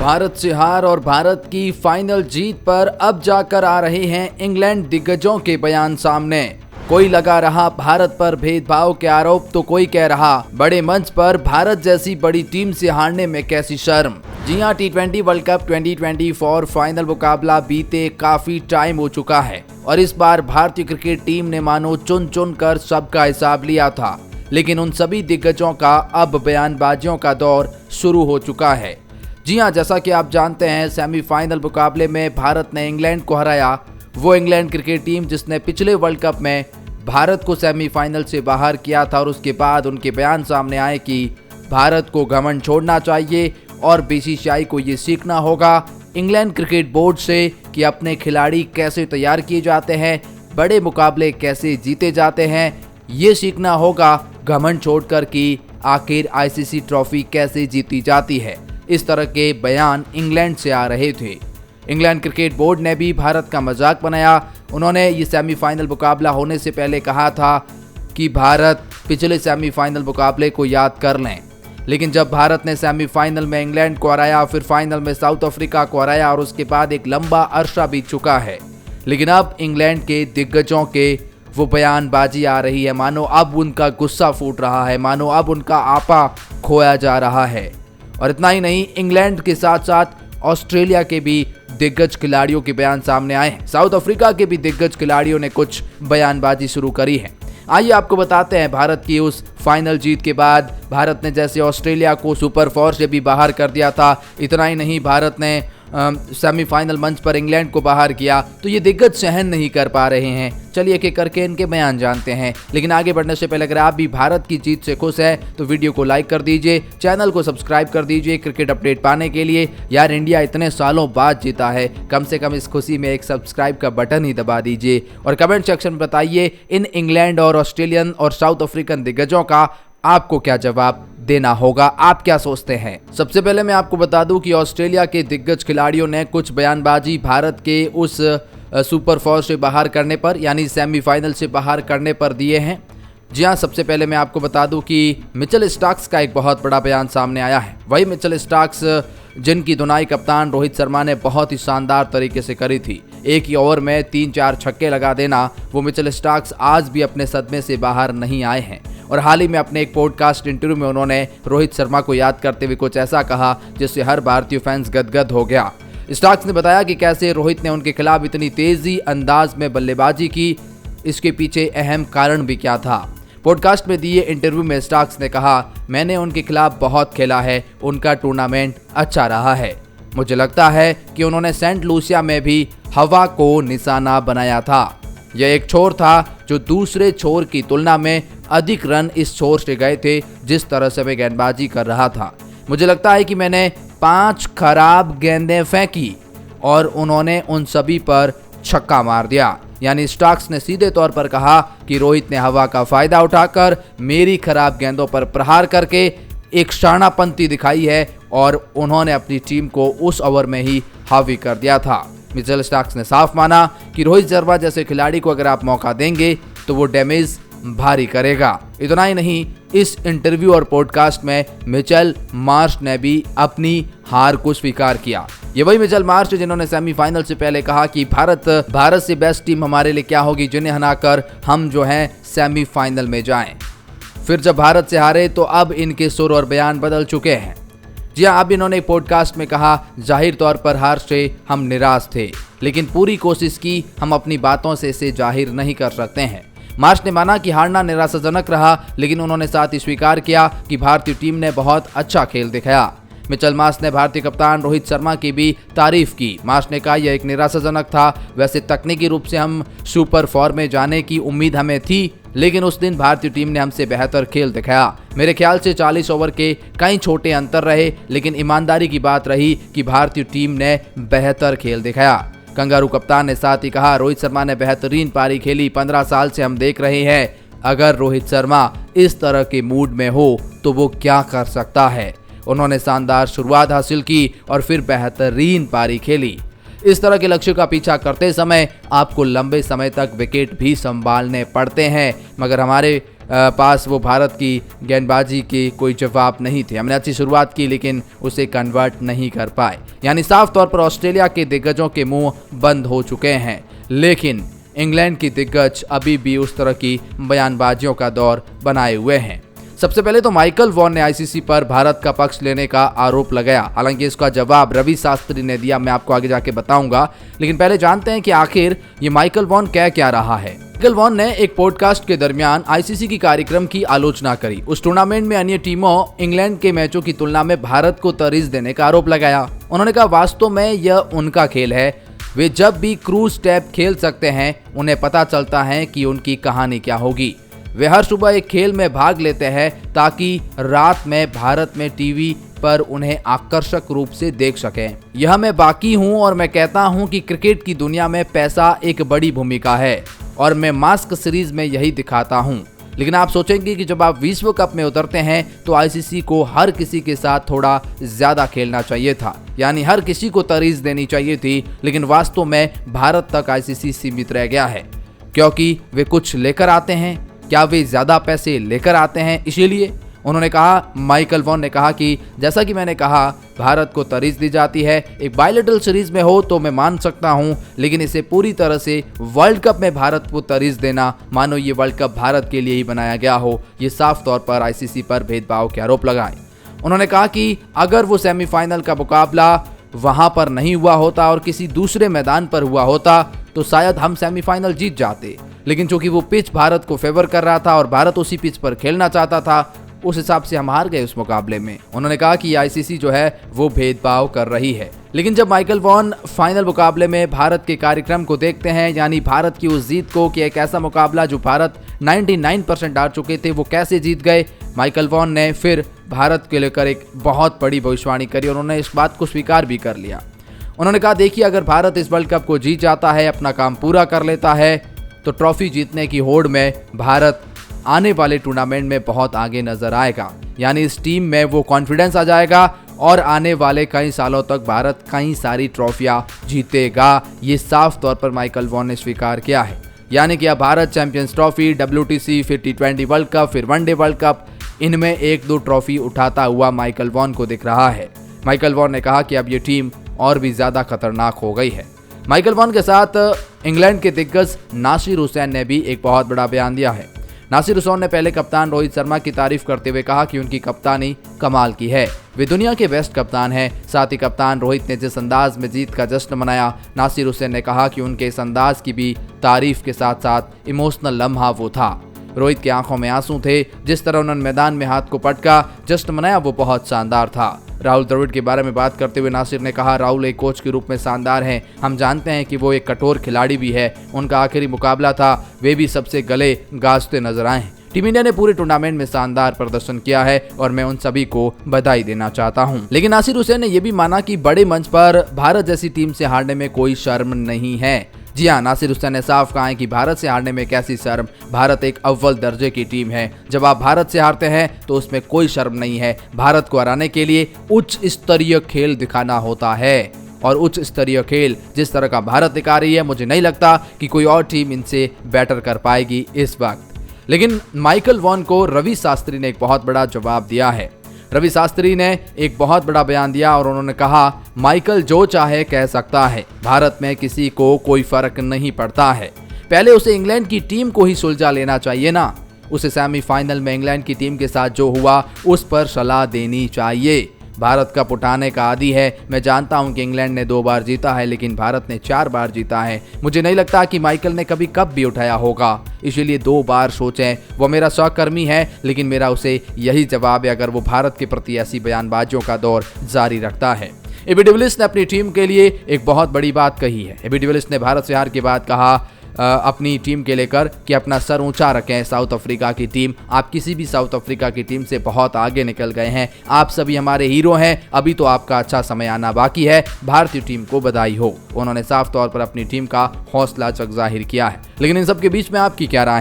भारत से हार और भारत की फाइनल जीत पर अब जाकर आ रहे हैं इंग्लैंड दिग्गजों के बयान सामने। कोई लगा रहा भारत पर भेदभाव के आरोप तो कोई कह रहा बड़े मंच पर भारत जैसी बड़ी टीम से हारने में कैसी शर्म। जी हां, T20 वर्ल्ड कप 2024 फाइनल मुकाबला बीते काफी टाइम हो चुका है और इस बार भारतीय क्रिकेट टीम ने मानो चुन चुन कर सबका हिसाब लिया था, लेकिन उन सभी दिग्गजों का अब बयानबाजियों का दौर शुरू हो चुका है। जी हां, जैसा कि आप जानते हैं, सेमीफाइनल मुकाबले में भारत ने इंग्लैंड को हराया। वो इंग्लैंड क्रिकेट टीम जिसने पिछले वर्ल्ड कप में भारत को सेमीफाइनल से बाहर किया था और उसके बाद उनके बयान सामने आए कि भारत को घमंड छोड़ना चाहिए और BCCI को ये सीखना होगा इंग्लैंड क्रिकेट बोर्ड से कि अपने खिलाड़ी कैसे तैयार किए जाते हैं, बड़े मुकाबले कैसे जीते जाते हैं। ये सीखना होगा घमंड छोड़कर कि आखिर ICC ट्रॉफी कैसे जीती जाती है। इस तरह के बयान इंग्लैंड से आ रहे थे। इंग्लैंड क्रिकेट बोर्ड ने भी भारत का मजाक बनाया। उन्होंने ये सेमीफाइनल मुकाबला होने से पहले कहा था कि भारत पिछले सेमीफाइनल मुकाबले को याद कर लें, लेकिन जब भारत ने सेमीफाइनल में इंग्लैंड को हराया, फिर फाइनल में साउथ अफ्रीका को हराया और उसके बाद एक लंबा अरसा बीत चुका है, लेकिन अब इंग्लैंड के दिग्गजों के वो बयानबाजी आ रही है, मानो अब उनका गुस्सा फूट रहा है, मानो अब उनका आपा खोया जा रहा है। और इतना ही नहीं, इंग्लैंड के साथ साथ ऑस्ट्रेलिया के भी दिग्गज खिलाड़ियों के बयान सामने आए हैं। साउथ अफ्रीका के भी दिग्गज खिलाड़ियों ने कुछ बयानबाजी शुरू करी है। आइए आपको बताते हैं भारत की उस फाइनल जीत के बाद भारत ने जैसे ऑस्ट्रेलिया को सुपर 4 से भी बाहर कर दिया था, इतना ही नहीं, भारत ने सेमीफाइनल मंच पर इंग्लैंड को बाहर किया, तो ये दिग्गज सहन नहीं कर पा रहे हैं। चलिए एक एक करके इनके बयान जानते हैं, लेकिन आगे बढ़ने से पहले अगर आप भी भारत की जीत से खुश हैं तो वीडियो को लाइक कर दीजिए, चैनल को सब्सक्राइब कर दीजिए क्रिकेट अपडेट पाने के लिए। यार, इंडिया इतने सालों बाद जीता है, कम से कम इस खुशी में एक सब्सक्राइब का बटन ही दबा दीजिए और कमेंट सेक्शन में बताइए इन इंग्लैंड और ऑस्ट्रेलियन और साउथ अफ्रीकन दिग्गजों का आपको क्या जवाब देना होगा, आप क्या सोचते हैं। सबसे पहले मैं आपको बता दूं कि ऑस्ट्रेलिया के दिग्गज खिलाड़ियों ने कुछ बयानबाजी भारत के उस सुपर 4 से बाहर करने पर, यानी सेमीफाइनल से बाहर करने पर दिए हैं। जी हाँ, सबसे पहले मैं आपको बता दूं कि मिचेल स्टार्क्स का एक बहुत बड़ा बयान सामने आया है। वही मिचेल स्टार्क्स जिनकी धुनाई कप्तान रोहित शर्मा ने बहुत ही शानदार तरीके से करी थी। एक ही ओवर में 3-4 छक्के लगा देना, वो मिचेल स्टार्क्स आज भी अपने सदमे से बाहर नहीं आए हैं। और हाल ही में अपने एक पॉडकास्ट इंटरव्यू में उन्होंने रोहित शर्मा को याद करते हुए कुछ ऐसा कहा जिससे हर भारतीय फैंस गदगद हो गया। स्टार्क्स ने बताया कि कैसे रोहित ने उनके खिलाफ इतनी तेजी अंदाज में बल्लेबाजी की, इसके पीछे अहम कारण भी क्या था। पॉडकास्ट में दिए इंटरव्यू में स्टार्क्स ने कहा, मैंने उनके खिलाफ बहुत खेला है, उनका टूर्नामेंट अच्छा रहा है। मुझे लगता है कि उन्होंने सेंट लूसिया में भी हवा को निशाना बनाया था। यह एक छोर था जो दूसरे छोर की तुलना में अधिक रन इस छोर से गए थे जिस तरह से मैं गेंदबाजी कर रहा था। मुझे लगता है कि मैंने 5 खराब गेंदें फेंकी और उन्होंने उन सभी पर छक्का मार दिया। यानी स्टार्क्स ने सीधे तौर पर कहा कि रोहित ने हवा का फायदा उठाकर मेरी खराब गेंदों पर प्रहार करके एक शानापंती दिखाई है और उन्होंने अपनी टीम को उस ओवर में ही हावी कर दिया था। मिचेल स्टार्क्स ने साफ माना कि रोहित शर्मा जैसे खिलाड़ी को अगर आप मौका देंगे तो वो डैमेज भारी करेगा। इतना ही नहीं, इस इंटरव्यू और पॉडकास्ट में मिचेल मार्श ने भी अपनी हार को स्वीकार किया। ये वही मिचेल मार्श जिन्होंने सेमीफाइनल से पहले कहा कि भारत से बेस्ट टीम हमारे लिए क्या होगी जिन्हें हराकर हम जो हैं सेमीफाइनल में जाएं। फिर जब भारत से हारे तो अब इनके सुर और बयान बदल चुके हैं। जी हाँ, अब इन्होंने पॉडकास्ट में कहा, जाहिर तौर पर हार से हम निराश थे, लेकिन पूरी कोशिश की, हम अपनी बातों से इसे जाहिर नहीं कर सकते हैं। मार्श ने माना कि हारना निराशाजनक रहा, लेकिन उन्होंने साथ ही स्वीकार किया कि भारतीय टीम ने बहुत अच्छा खेल दिखाया। मिचेल मार्श ने भारतीय कप्तान रोहित शर्मा की भी तारीफ की। मार्श ने कहा, यह एक निराशाजनक था। वैसे तकनीकी रूप से हम सुपर 4 में जाने की उम्मीद हमें थी, लेकिन उस दिन भारतीय टीम ने हमसे बेहतर खेल दिखाया। मेरे ख्याल से 40 ओवर के कई छोटे अंतर रहे, लेकिन ईमानदारी की बात रही कि भारतीय टीम ने बेहतर खेल दिखाया। कंगारू कप्तान ने साथ ही कहा, रोहित शर्मा ने बेहतरीन पारी खेली, 15 साल से हम देख रहे हैं। अगर रोहित शर्मा इस तरह के मूड में हो तो वो क्या कर सकता है। उन्होंने शानदार शुरुआत हासिल की और फिर बेहतरीन पारी खेली। इस तरह के लक्ष्य का पीछा करते समय आपको लंबे समय तक विकेट भी संभालने पड़ते हैं, मगर हमारे पास वो भारत की गेंदबाजी के कोई जवाब नहीं थे। हमने अच्छी शुरुआत की लेकिन उसे कन्वर्ट नहीं कर पाए। यानी साफ तौर पर ऑस्ट्रेलिया के दिग्गजों के मुंह बंद हो चुके हैं। लेकिन इंग्लैंड की दिग्गज अभी भी उस तरह की बयानबाजियों का दौर बनाए हुए हैं। सबसे पहले तो माइकल वॉन ने आईसीसी पर भारत का पक्ष लेने का आरोप लगाया। हालांकि इसका जवाब रवि शास्त्री ने दिया, मैं आपको आगे जाके बताऊंगा। लेकिन पहले जानते हैं कि आखिर ये माइकल वॉन कह क्या रहा है। माइकल वॉन ने एक पॉडकास्ट के दरमियान आईसीसी की कार्यक्रम की आलोचना करी। उस टूर्नामेंट में अन्य टीमों इंग्लैंड के मैचों की तुलना में भारत को तरजीह देने का आरोप लगाया। उन्होंने कहा वास्तव में यह उनका खेल है, वे जब भी क्रूज टैप खेल सकते हैं उन्हें पता चलता है कि उनकी कहानी क्या होगी। वे हर सुबह एक खेल में भाग लेते हैं ताकि रात में भारत में टीवी पर उन्हें आकर्षक रूप से देख सकें। यह मैं बाकी हूं और मैं कहता हूं कि क्रिकेट की दुनिया में पैसा एक बड़ी भूमिका है और मैं मास्क सीरीज में यही दिखाता हूं। लेकिन आप सोचेंगे कि जब आप विश्व कप में उतरते हैं तो आईसीसी को हर किसी के साथ थोड़ा ज्यादा खेलना चाहिए था, यानी हर किसी को तरजीह देनी चाहिए थी। लेकिन वास्तव में भारत तक आईसीसी सीमित रह गया है क्योंकि वे कुछ लेकर आते हैं। क्या वे ज्यादा पैसे लेकर आते हैं? इसीलिए उन्होंने कहा, माइकल वॉन ने कहा कि जैसा कि मैंने कहा भारत को तरजीह दी जाती है। एक बायलैटरल सीरीज में हो तो मैं मान सकता हूं, लेकिन इसे पूरी तरह से वर्ल्ड कप में भारत को तरजीह देना मानो ये वर्ल्ड कप भारत के लिए ही बनाया गया हो, ये साफ तौर पर आईसीसी पर भेदभाव के आरोप लगाए। उन्होंने कहा कि अगर वो सेमीफाइनल का मुकाबला वहां पर नहीं हुआ होता और किसी दूसरे मैदान पर हुआ होता तो शायद हम सेमीफाइनल जीत जाते, लेकिन चूंकि वो पिच भारत को फेवर कर रहा था और भारत उसी पिच पर खेलना चाहता था, उस हिसाब से हम हार गए उस मुकाबले में। उन्होंने कहा कि आईसीसी जो है वो भेदभाव कर रही है। लेकिन जब माइकल वॉन फाइनल मुकाबले में भारत के कार्यक्रम को देखते हैं, यानी भारत की उस जीत को कि एक ऐसा मुकाबला जो भारत 99% हार चुके थे वो कैसे जीत गए, माइकल वॉन ने फिर भारत के लेकर एक बहुत बड़ी भविष्यवाणी करी और उन्होंने इस बात को स्वीकार भी कर लिया। उन्होंने कहा देखिए, अगर भारत इस वर्ल्ड कप को जीत जाता है, अपना काम पूरा कर लेता है, तो ट्रॉफी जीतने की होड़ में भारत आने वाले टूर्नामेंट में बहुत आगे नजर आएगा। यानी इस टीम में वो कॉन्फिडेंस आ जाएगा और आने वाले कई सालों तक भारत कई सारी ट्रॉफियां जीतेगा। ये साफ तौर पर माइकल वॉन ने स्वीकार किया है। यानी कि अब भारत चैंपियंस ट्रॉफी, WTC, फिर T20 वर्ल्ड कप, फिर वनडे वर्ल्ड कप, इनमें 1-2 ट्रॉफी उठाता हुआ माइकल वॉन को दिख रहा है। माइकल वॉन ने कहा कि अब ये टीम और भी ज्यादा खतरनाक हो गई है। माइकल वॉन के साथ इंग्लैंड के दिग्गज नासिर हुसैन ने भी एक बहुत बड़ा बयान दिया है। नासिर हुसैन ने पहले कप्तान रोहित शर्मा की तारीफ करते हुए कहा कि उनकी कप्तानी कमाल की है, वे दुनिया के बेस्ट कप्तान हैं। साथ ही कप्तान रोहित ने जिस अंदाज में जीत का जश्न मनाया, नासिर हुसैन ने कहा कि उनके इस अंदाज की भी तारीफ के साथ साथ इमोशनल लम्हा वो था। रोहित की आंखों में आंसू थे, जिस तरह उन्होंने मैदान में हाथ को पटका जश्न मनाया वो बहुत शानदार था। राहुल द्रविड़ के बारे में बात करते हुए नासिर ने कहा, राहुल एक कोच के रूप में शानदार हैं। हम जानते हैं कि वो एक कठोर खिलाड़ी भी है। उनका आखिरी मुकाबला था, वे भी सबसे गले गाजते नजर आए। टीम इंडिया ने पूरे टूर्नामेंट में शानदार प्रदर्शन किया है और मैं उन सभी को बधाई देना चाहता हूं। लेकिन नासिर हुसैन ने यह भी माना कि बड़े मंच पर भारत जैसी टीम से हारने में कोई शर्म नहीं है। जी हाँ, नासिर हुसैन ने साफ कहा है कि भारत से हारने में कैसी शर्म, भारत एक अव्वल दर्जे की टीम है। जब आप भारत से हारते हैं तो उसमें कोई शर्म नहीं है। भारत को हराने के लिए उच्च स्तरीय खेल दिखाना होता है और उच्च स्तरीय खेल जिस तरह का भारत दिखा रही है, मुझे नहीं लगता कि कोई और टीम इनसे बेटर कर पाएगी इस वक्त। लेकिन माइकल वॉन को रवि शास्त्री ने एक बहुत बड़ा जवाब दिया है। रवि शास्त्री ने एक बहुत बड़ा बयान दिया और उन्होंने कहा, माइकल जो चाहे कह सकता है, भारत में किसी को कोई फर्क नहीं पड़ता है। पहले उसे इंग्लैंड की टीम को ही सुलझा लेना चाहिए ना, उसे सेमीफाइनल में इंग्लैंड की टीम के साथ जो हुआ उस पर सलाह देनी चाहिए। भारत कप उठाने का आदी है। मैं जानता हूं कि इंग्लैंड ने 2 बार जीता है, लेकिन भारत ने 4 बार जीता है। मुझे नहीं लगता कि माइकल ने कभी कप भी उठाया होगा, इसीलिए 2 बार सोचें। वो मेरा सहकर्मी है, लेकिन मेरा उसे यही जवाब है अगर वो भारत के प्रति ऐसी बयानबाजियों का दौर जारी रखता है। एबी डिविलियर्स ने अपनी टीम के लिए एक बहुत बड़ी बात कही है। एबी डिविलियर्स ने भारत से हार के बाद कहा अपनी टीम के लेकर कि अपना सर ऊंचा रखें। साउथ अफ्रीका की टीम, आप किसी भी साउथ अफ्रीका की टीम से बहुत आगे निकल गए हैं। आप सभी हमारे हीरो हैं, अभी तो आपका अच्छा समय आना बाकी है। भारतीय टीम को बधाई हो। उन्होंने साफ तौर पर अपनी टीम का हौसला जाहिर किया है। लेकिन इन सब के बीच में आपकी क्या राय है?